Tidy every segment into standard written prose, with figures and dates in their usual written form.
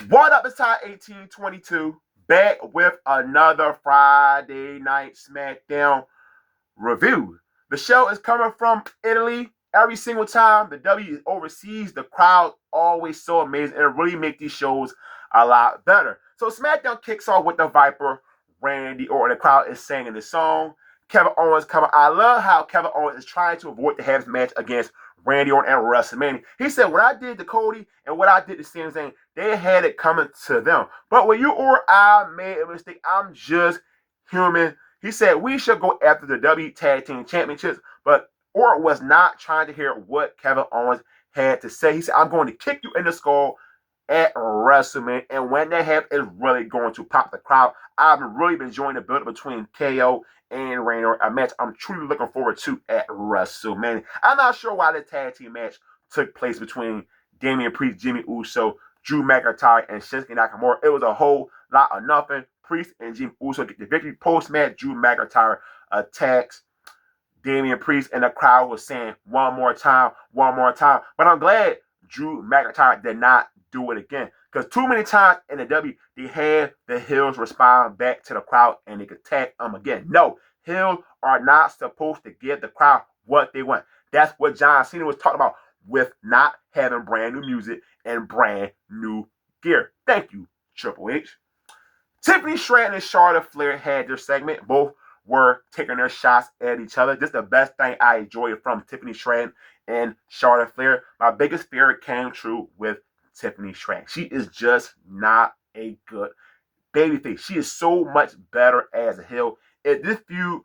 What up, it's time 1822, back with another Friday Night Smackdown review. The show is coming from Italy. Every single time the W is overseas, the crowd always so amazing, and it really makes these shows a lot better. So Smackdown kicks off with the Viper, Randy Orton. The crowd is singing the song. Kevin Owens coming. I love how Kevin Owens is trying to avoid the have his match against Randy Orton at WrestleMania. He said, "What I did to Cody and what I did to Sami Zayn, they had it coming to them. But when you or I made a mistake, I'm just human." He said, "We should go after the W Tag Team Championships," but Orton was not trying to hear what Kevin Owens had to say. He said, "I'm going to kick you in the skull at WrestleMania." And when that happens, it's really going to pop the crowd. I've really been enjoying the build between KO and Randy Orton, a match I'm truly looking forward to at WrestleMania. I'm not sure why the tag team match took place between Damian Priest, Jimmy Uso, Drew McIntyre, and Shinsuke Nakamura. It was a whole lot of nothing. Priest and Jimmy Uso get the victory. Post-match, Drew McIntyre attacks Damian Priest, and the crowd was saying, "One more time, one more time." But I'm glad Drew McIntyre did not do it again, because too many times in the W, they had the heels respond back to the crowd and they could attack them again. No, heels are not supposed to give the crowd what they want. That's what John Cena was talking about with not having brand new music and brand new gear. Thank you, Triple H. Tiffany Stratton and Charlotte Flair had their segment. Both were taking their shots at each other. This is the best thing I enjoyed from Tiffany Stratton and Charlotte Flair. My biggest fear came true with Tiffany Stratton. She is just not a good babyface. She is so much better as a heel. If this feud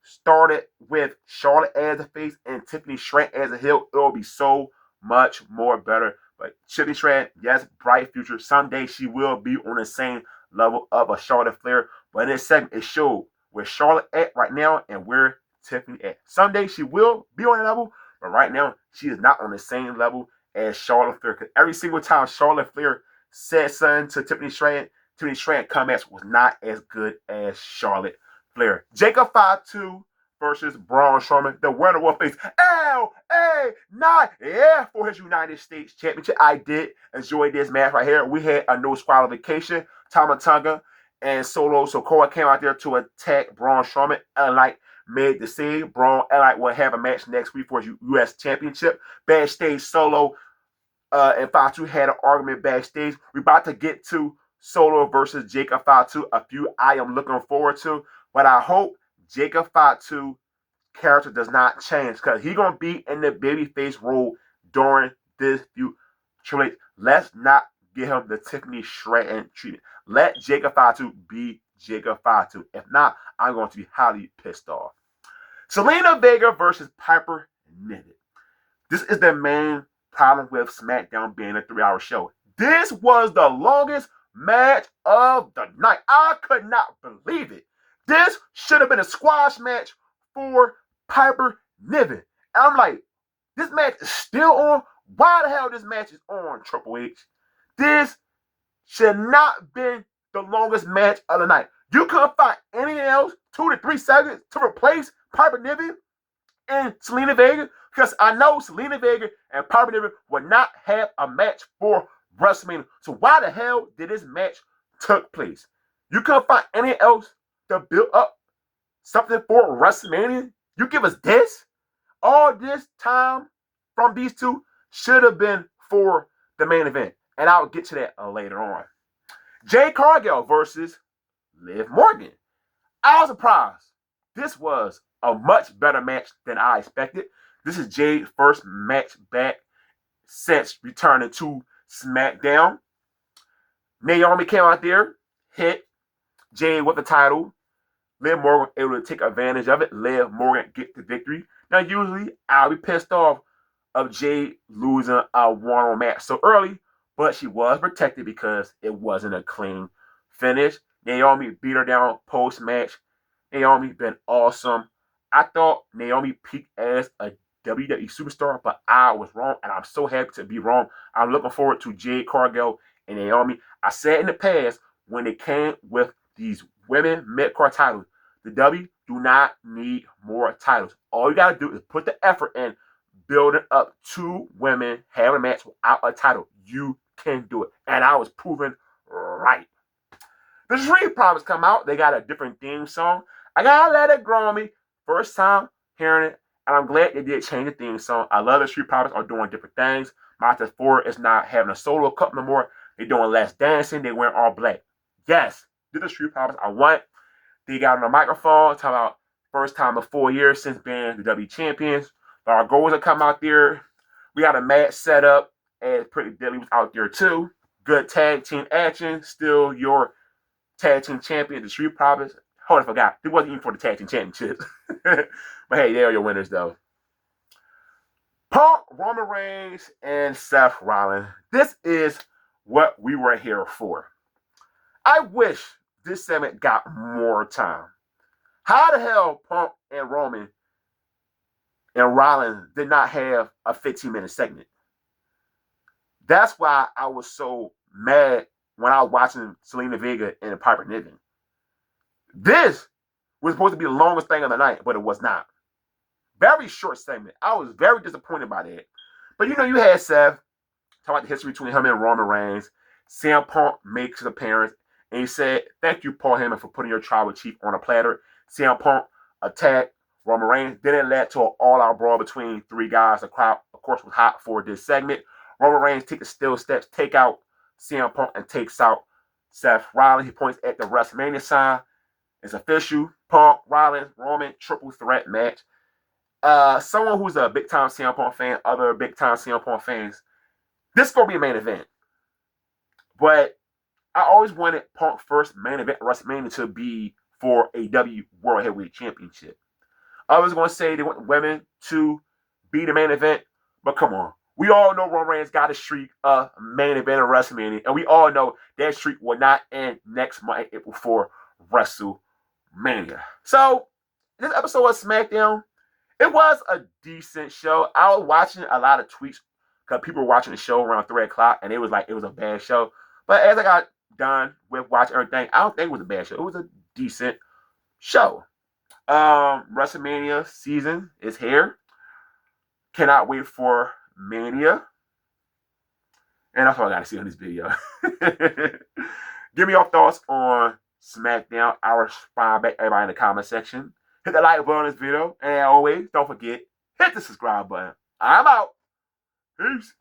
started with Charlotte as a face and Tiffany Stratton as a heel, it will be so much more better. But Tiffany Stratton, yes, bright future. Someday she will be on the same level of a Charlotte Flair. But in this segment, it showed where Charlotte at right now and where Tiffany at. Someday she will be on that level, but right now she is not on the same level as Charlotte Flair. Because every single time Charlotte Flair said something to Tiffany Stratton comments was not as good as Charlotte Flair. Jacob Fatu versus Braun Strowman, the winner will face LA9, yeah, for his United States Championship. I did enjoy this match right here. We had a no disqualification. Tama Tonga and Solo Sikoa came out there to attack Braun Strowman. LA Knight made the save. LA Knight will have a match next week for his U.S. Championship. Backstage, Solo and Fatu had an argument backstage. We're about to get to Solo versus Jacob Fatu, a feud I am looking forward to. But I hope Jacob Fatu character does not change, because he's going to be in the babyface role during this feud. Let's not give him the Tiffany Stratton treatment. Let Jacob Fatu be Jacob Fatu. If not, I'm going to be highly pissed off. Selena Vega versus Piper Niven. This is the main problem with SmackDown being a 3-hour show. This was the longest match of the night. I could not believe it. This should have been a squash match for Piper Niven. And I'm like, this match is still on? Why the hell this match is on, Triple H? This should not been the longest match of the night. You couldn't find anything else 2 to 3 seconds to replace Piper Niven and Selena Vega? Because I know Selena Vega and Piper Niven would not have a match for WrestleMania. So why the hell did this match take place? You couldn't find anything else to build up something for WrestleMania? You give us this? All this time from these two should have been for the main event. And I'll get to that later on. Jade Cargill versus Liv Morgan. I was surprised. This was a much better match than I expected. This is Jade's first match back since returning to SmackDown. Naomi came out there, hit Jade with the title. Liv Morgan able to take advantage of it. Liv Morgan get the victory. Now, usually, I'll be pissed off of Jade losing a one-on-one match so early, but she was protected because it wasn't a clean finish. Naomi beat her down post-match. Naomi been awesome. I thought Naomi peaked as a WWE superstar, but I was wrong, and I'm so happy to be wrong. I'm looking forward to Jade Cargill and Naomi. I said in the past, when it came with these women mid-card titles, the W do not need more titles. All you got to do is put the effort in building up 2 women having a match without a title. You can do it. And I was proven right. The Street Profits come out. They got a different theme song. I gotta let it grow on me. First time hearing it, and I'm glad they did change the theme song. I love the Street Profits are doing different things. Monster 4 is not having a solo cup no more. They're doing less dancing. They wearing all black. Yes, did the Street Profits I want. They got on the microphone talking about first time in 4 years since being the WWE champions. But our goals have come out there. We got a match set up, and Pretty Deadly was out there too. Good tag team action. Still your tag team champion, the Street Profits. Hold on, I forgot. It wasn't even for the tag team championships. But hey, they are your winners though. Punk, Roman Reigns, and Seth Rollins. This is what we were here for. I wish this segment got more time. How the hell Punk and Roman and Rollins did not have a 15-minute segment? That's why I was so mad when I was watching Selena Vega and Piper Niven. This was supposed to be the longest thing of the night, but it was not. Very short segment. I was very disappointed by that. But you had Seth talk about the history between him and Roman Reigns. CM Punk makes his appearance, and he said, "Thank you, Paul Heyman, for putting your tribal chief on a platter." CM Punk attacked Roman Reigns. Then it led to an all-out brawl between three guys. The crowd, of course, was hot for this segment. Roman Reigns takes the steel steps, take out CM Punk, and takes out Seth Rollins. He points at the WrestleMania sign. It's official. Punk, Rollins, Roman, triple threat match. Someone who's a big-time CM Punk fan, other big-time CM Punk fans, this is going to be a main event. But I always wanted Punk first main event at WrestleMania to be for a W World Heavyweight Championship. I was going to say they want women to be the main event, but come on. We all know Roman Reigns got a streak of main event at WrestleMania, and we all know that streak will not end next month, April 4, WrestleMania. So, this episode of SmackDown, it was a decent show. I was watching a lot of tweets because people were watching the show around 3 o'clock, and it was like it was a bad show. But as I got done with watching everything, I don't think it was a bad show. It was a decent show. WrestleMania season is here. Cannot wait for Mania. And that's all I got to see on this video. Give me your thoughts on SmackDown. I'll respond back everybody in the comment section. Hit the like button on this video. And as always, don't forget, hit the subscribe button. I'm out. Peace.